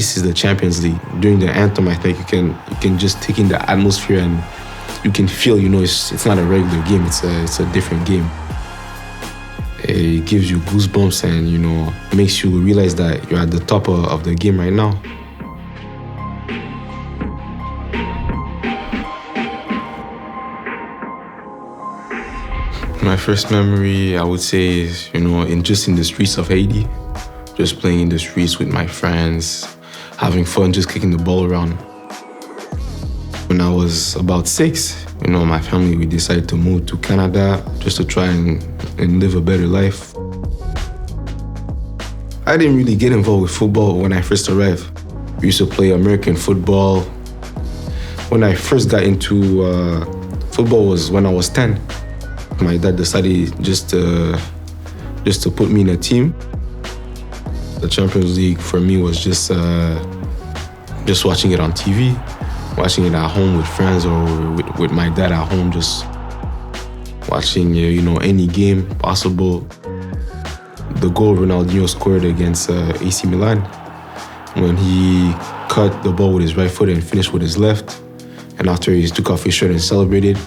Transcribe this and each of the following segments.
this is the Champions League. During the anthem, I think you can just take in the atmosphere and you can feel, it's not a regular game. It's a different game. It gives you goosebumps and, makes you realize that you're at the top of the game right now. My first memory, I would say, is, in the streets of Haiti. Just playing in the streets with my friends, having fun, just kicking the ball around. When I was about 6, my family, we decided to move to Canada just to try and live a better life. I didn't really get involved with football when I first arrived. We used to play American football. When I first got into football was when I was 10. My dad decided just to put me in a team. The Champions League for me was just watching it on TV, watching it at home with friends or with my dad at home, just watching any game possible. The goal Ronaldinho scored against AC Milan when he cut the ball with his right foot and finished with his left, and after he took off his shirt and celebrated.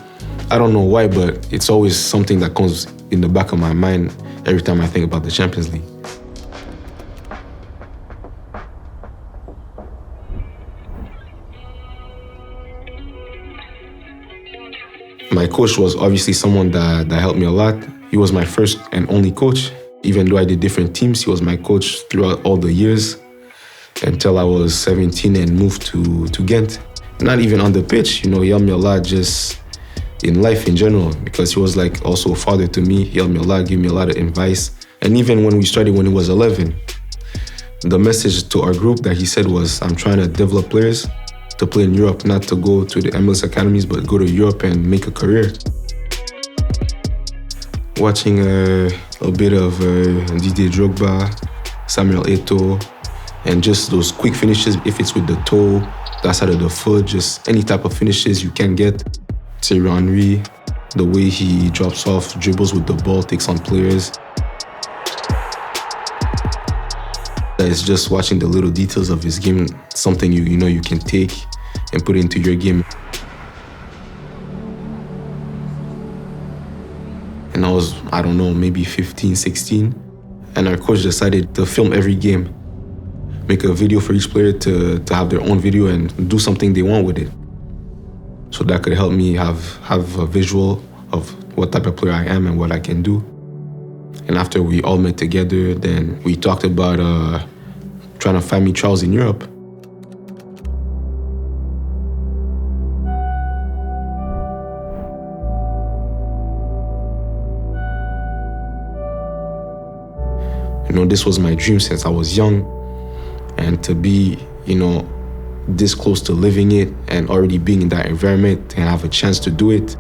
I don't know why, but it's always something that comes in the back of my mind every time I think about the Champions League. My coach was obviously someone that helped me a lot. He was my first and only coach. Even though I did different teams, he was my coach throughout all the years until I was 17 and moved to Ghent. Not even on the pitch, he helped me a lot just in life in general, because he was like also a father to me. He helped me a lot, gave me a lot of advice. And even when we started when he was 11, the message to our group that he said was, I'm trying to develop players to play in Europe, not to go to the MLS academies, but go to Europe and make a career. Watching a bit of Didier Drogba, Samuel Eto'o, and just those quick finishes, if it's with the toe, that side of the foot, just any type of finishes you can get. Thierry Henry, the way he drops off, dribbles with the ball, takes on players. It's just watching the little details of his game, something you can take and put into your game. And I was, maybe 15, 16. And our coach decided to film every game, make a video for each player to have their own video and do something they want with it. So that could help me have a visual of what type of player I am and what I can do. And after we all met together, then we talked about trying to find me trials in Europe. This was my dream since I was young. And to be, this close to living it and already being in that environment and have a chance to do it.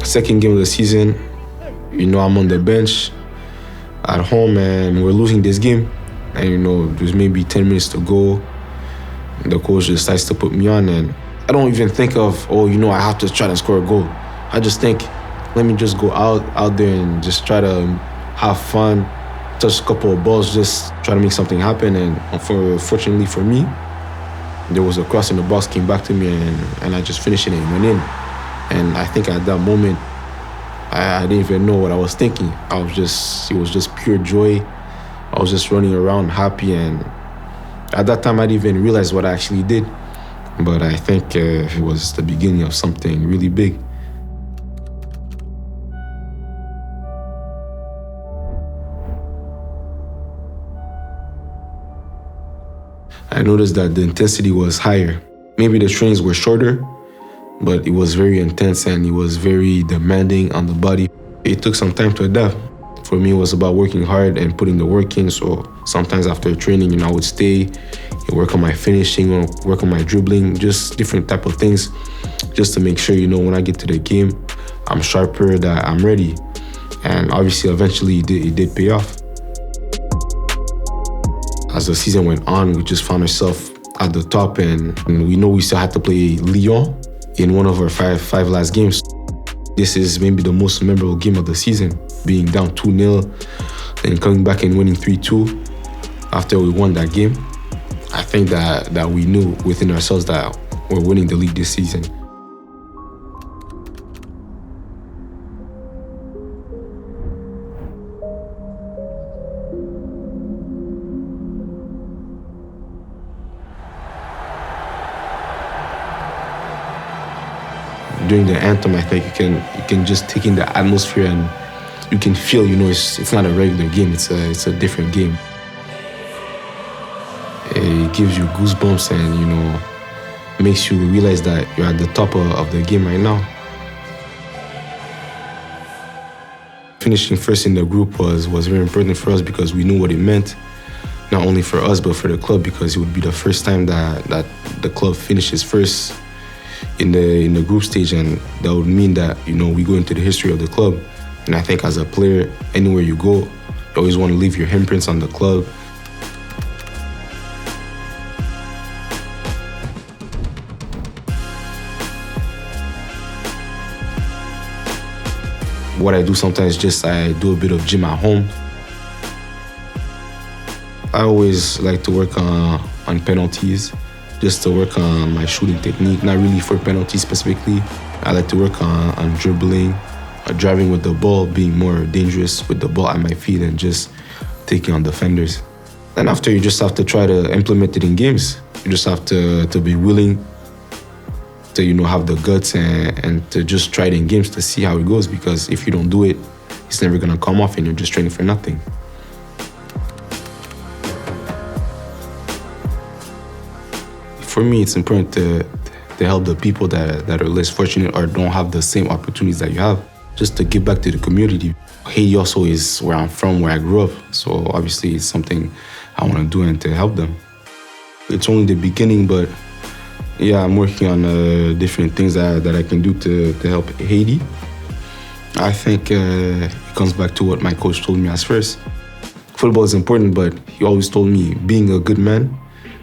Second game of the season, I'm on the bench at home and we're losing this game. And there's maybe 10 minutes to go. The coach decides to put me on and I don't even think of, I have to try to score a goal. I just think, let me just go out there and just try to have fun, touch a couple of balls, just try to make something happen. And fortunately for me, there was a cross in the box, came back to me, and I just finished it and went in. And I think at that moment, I didn't even know what I was thinking. It was just pure joy. I was just running around happy, and at that time, I didn't even realize what I actually did. But I think it was the beginning of something really big. I noticed that the intensity was higher. Maybe the trainings were shorter, but it was very intense and it was very demanding on the body. It took some time to adapt. For me, it was about working hard and putting the work in. So sometimes after training, I would stay and work on my finishing or work on my dribbling, just different type of things, just to make sure, when I get to the game, I'm sharper, that I'm ready. And obviously, eventually, it did pay off. As the season went on, we just found ourselves at the top, and we still had to play Lyon in one of our five last games. This is maybe the most memorable game of the season, being down 2-0, then coming back and winning 3-2. after we won that game, I think that we knew within ourselves that we're winning the league this season. During the anthem, I think you can just take in the atmosphere and you can feel, it's not a regular game. It's a different game. It gives you goosebumps and makes you realize that you're at the top of the game right now. Finishing first in the group was very important for us because we knew what it meant, not only for us but for the club, because it would be the first time that the club finishes first in the group stage, and that would mean that we go into the history of the club. And I think as a player, anywhere you go, you always want to leave your handprints on the club. What I do sometimes, I do a bit of gym at home. I always like to work on penalties, just to work on my shooting technique, not really for penalties specifically. I like to work on dribbling, driving with the ball, being more dangerous with the ball at my feet and just taking on defenders. And after, you just have to try to implement it in games. You just have to be willing to have the guts and to just try it in games to see how it goes, because if you don't do it, it's never going to come off and you're just training for nothing. For me, it's important to help the people that are less fortunate or don't have the same opportunities that you have, just to give back to the community. Haiti also is where I'm from, where I grew up, so obviously it's something I want to do and to help them. It's only the beginning, but yeah, I'm working on different things that I can do to help Haiti. I think it comes back to what my coach told me as first. Football is important, but he always told me being a good man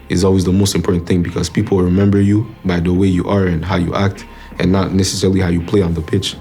is always the most important thing, because people remember you by the way you are and how you act, and not necessarily how you play on the pitch.